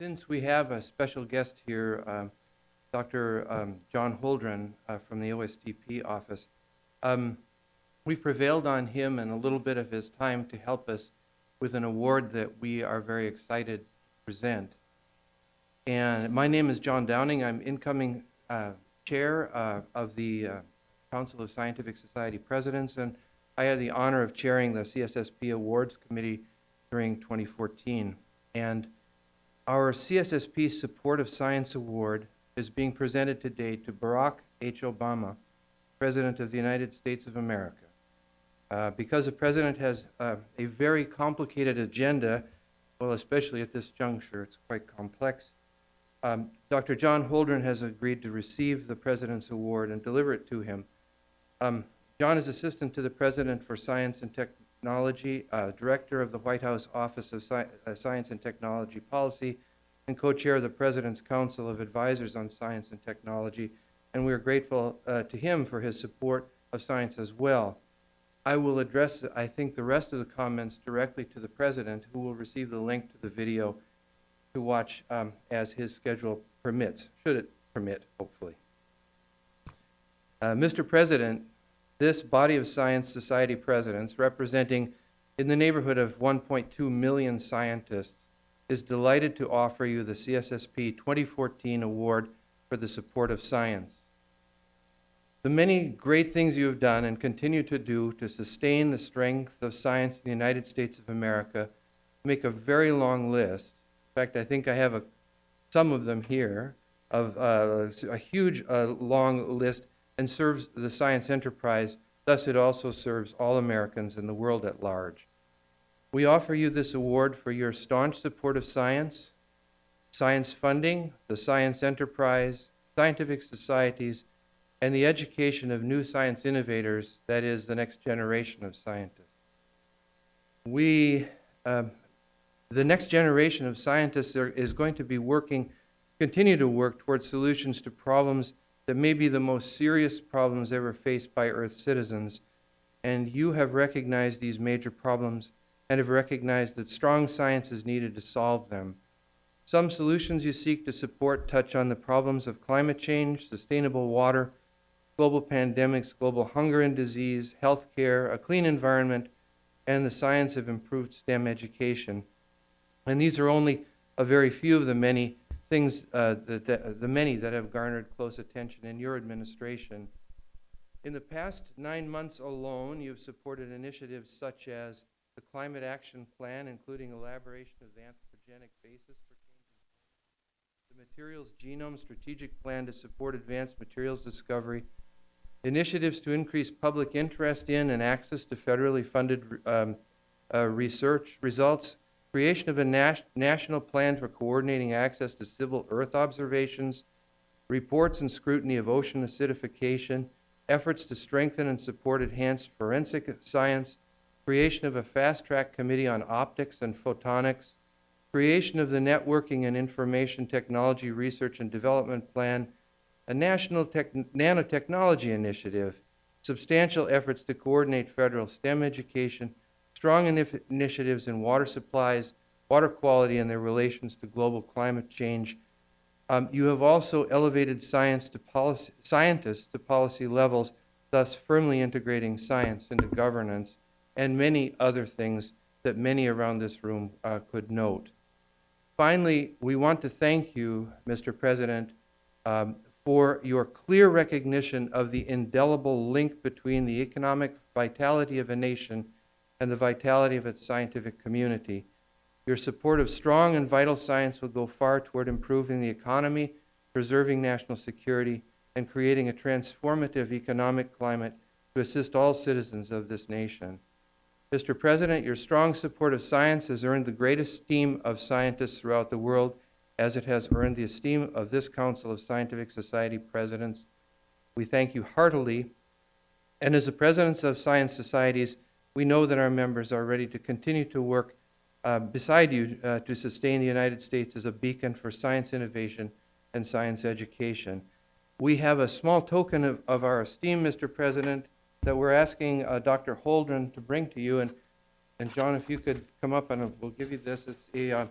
Since we have a special guest here, Dr. John Holdren from the OSTP office, we've prevailed on him and a little bit of his time to help us with an award that we are very excited to present. And my name is John Downing. I'm incoming chair of the Council of Scientific Society Presidents, and I had the honor of chairing the CSSP Awards Committee during 2014. And our CSSP Support of Science Award is being presented today to Barack H. Obama, President of the United States of America. Because the President has a very complicated agenda, well, especially at this juncture, it's quite complex, Dr. John Holdren has agreed to receive the President's Award and deliver it to him. John is Assistant to the President for Science and Technology, Director of the White House Office of Science and Technology Policy, and co-chair of the President's Council of Advisors on Science and Technology, and we are grateful to him for his support of science as well. I will address, I think, the rest of the comments directly to the President, who will receive the link to the video to watch as his schedule permits, should it permit, hopefully. Mr. President, this body of science society presidents, representing in the neighborhood of 1.2 million scientists, is delighted to offer you the CSSP 2014 Award for the Support of Science. The many great things you have done and continue to do to sustain the strength of science in the United States of America make a very long list. In fact, I think I have some of them here, of a huge long list, and serves the science enterprise. Thus, it also serves all Americans and the world at large. We offer you this award for your staunch support of science, science funding, the science enterprise, scientific societies, and the education of new science innovators, that is, the next generation of scientists. The next generation of scientists is going to be continue to work towards solutions to problems that may be the most serious problems ever faced by Earth's citizens. And you have recognized these major problems and have recognized that strong science is needed to solve them. Some solutions you seek to support touch on the problems of climate change, sustainable water, global pandemics, global hunger and disease, healthcare, a clean environment, and the science of improved STEM education. And these are only a very few of the many things, the many that have garnered close attention in your administration. In the past 9 months alone, you've supported initiatives such as the Climate Action Plan, including elaboration of the anthropogenic basis for change, the Materials Genome Strategic Plan to support advanced materials discovery, initiatives to increase public interest in and access to federally funded research results, creation of a national plan for coordinating access to civil Earth observations, reports and scrutiny of ocean acidification, efforts to strengthen and support enhanced forensic science, creation of a fast-track committee on optics and photonics, creation of the Networking and Information Technology Research and Development Plan, a national nanotechnology initiative, substantial efforts to coordinate federal STEM education, strong initiatives in water supplies, water quality, and their relations to global climate change. You have also elevated scientists to policy levels, thus firmly integrating science into governance, and many other things that many around this room could note. Finally, we want to thank you, Mr. President, for your clear recognition of the indelible link between the economic vitality of a nation and the vitality of its scientific community. Your support of strong and vital science will go far toward improving the economy, preserving national security, and creating a transformative economic climate to assist all citizens of this nation. Mr. President, your strong support of science has earned the great esteem of scientists throughout the world, as it has earned the esteem of this Council of Scientific Society Presidents. We thank you heartily, and as the presidents of science societies, we know that our members are ready to continue to work beside you to sustain the United States as a beacon for science innovation and science education. We have a small token of our esteem, Mr. President, that we're asking Dr. Holdren to bring to you. And John, if you could come up and we'll give you this. It's a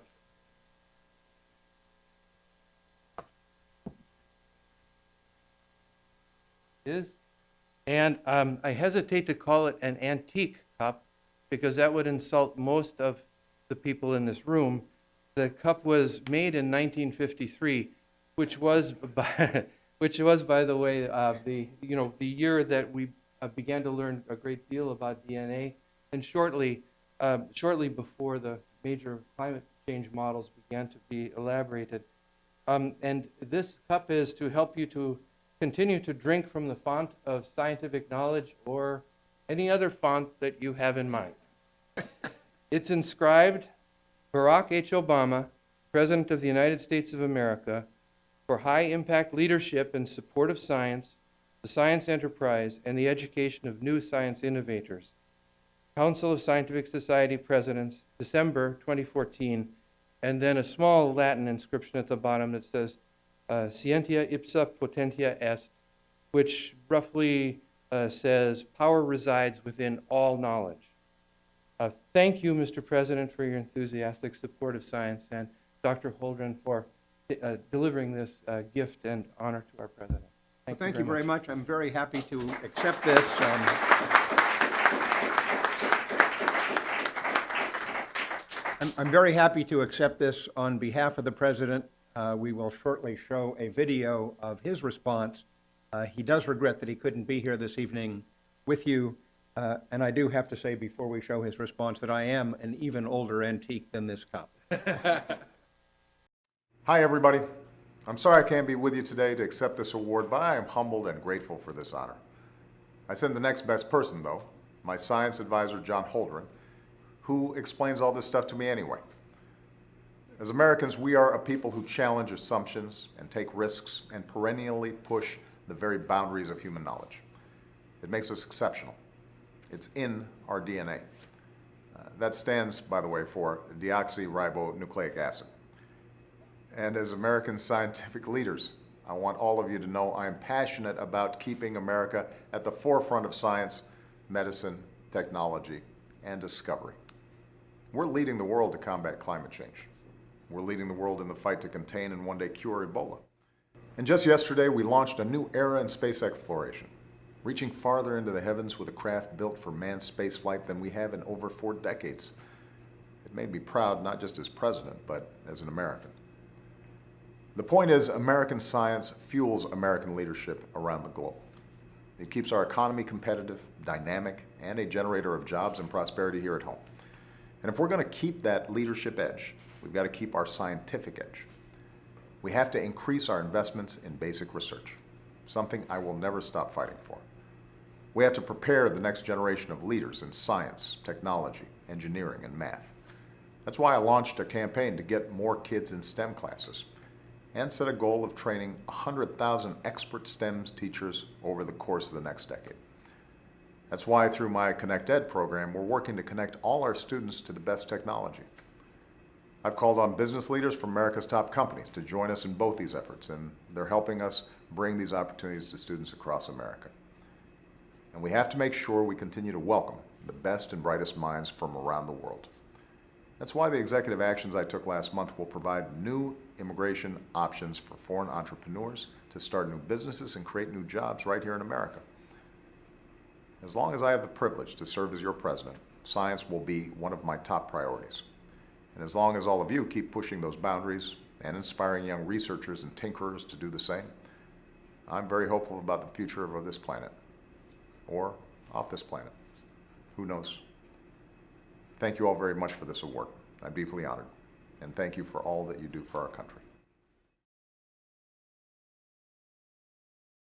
is. And I hesitate to call it an antique cup because that would insult most of the people in this room. The cup was made in 1953, which was, by the way, the year that we began to learn a great deal about DNA, and shortly before the major climate change models began to be elaborated. And this cup is to help you to continue to drink from the font of scientific knowledge or any other font that you have in mind. It's inscribed, Barack H. Obama, President of the United States of America, for high-impact leadership and support of science, the science enterprise, and the education of new science innovators. Council of Scientific Society Presidents, December 2014, and then a small Latin inscription at the bottom that says, Scientia ipsa potentia est, which roughly says, power resides within all knowledge. Thank you, Mr. President, for your enthusiastic support of science, and Dr. Holdren for delivering this gift and honor to our president. Thank you very much. I'm very happy to accept this. I'm very happy to accept this on behalf of the president. We will shortly show a video of his response. He does regret that he couldn't be here this evening with you. And I do have to say before we show his response that I am an even older antique than this cup. Hi, everybody. I'm sorry I can't be with you today to accept this award, but I am humbled and grateful for this honor. I send the next best person, though, my science advisor, John Holdren, who explains all this stuff to me anyway. As Americans, we are a people who challenge assumptions and take risks and perennially push the very boundaries of human knowledge. It makes us exceptional. It's in our DNA. That stands, by the way, for deoxyribonucleic acid. And as American scientific leaders, I want all of you to know I am passionate about keeping America at the forefront of science, medicine, technology, and discovery. We're leading the world to combat climate change. We're leading the world in the fight to contain and one day cure Ebola. And just yesterday, we launched a new era in space exploration, reaching farther into the heavens with a craft built for manned spaceflight than we have in over 4 decades. It made me proud, not just as president, but as an American. The point is, American science fuels American leadership around the globe. It keeps our economy competitive, dynamic, and a generator of jobs and prosperity here at home. And if we're going to keep that leadership edge, we've got to keep our scientific edge. We have to increase our investments in basic research, something I will never stop fighting for. We have to prepare the next generation of leaders in science, technology, engineering, and math. That's why I launched a campaign to get more kids in STEM classes and set a goal of training 100,000 expert STEM teachers over the course of the next decade. That's why through my Connect Ed program, we're working to connect all our students to the best technology. I've called on business leaders from America's top companies to join us in both these efforts, and they're helping us bring these opportunities to students across America. And we have to make sure we continue to welcome the best and brightest minds from around the world. That's why the executive actions I took last month will provide new immigration options for foreign entrepreneurs to start new businesses and create new jobs right here in America. As long as I have the privilege to serve as your president, science will be one of my top priorities. And as long as all of you keep pushing those boundaries and inspiring young researchers and tinkerers to do the same, I'm very hopeful about the future of this planet, or off this planet. Who knows? Thank you all very much for this award. I'm deeply honored, and thank you for all that you do for our country.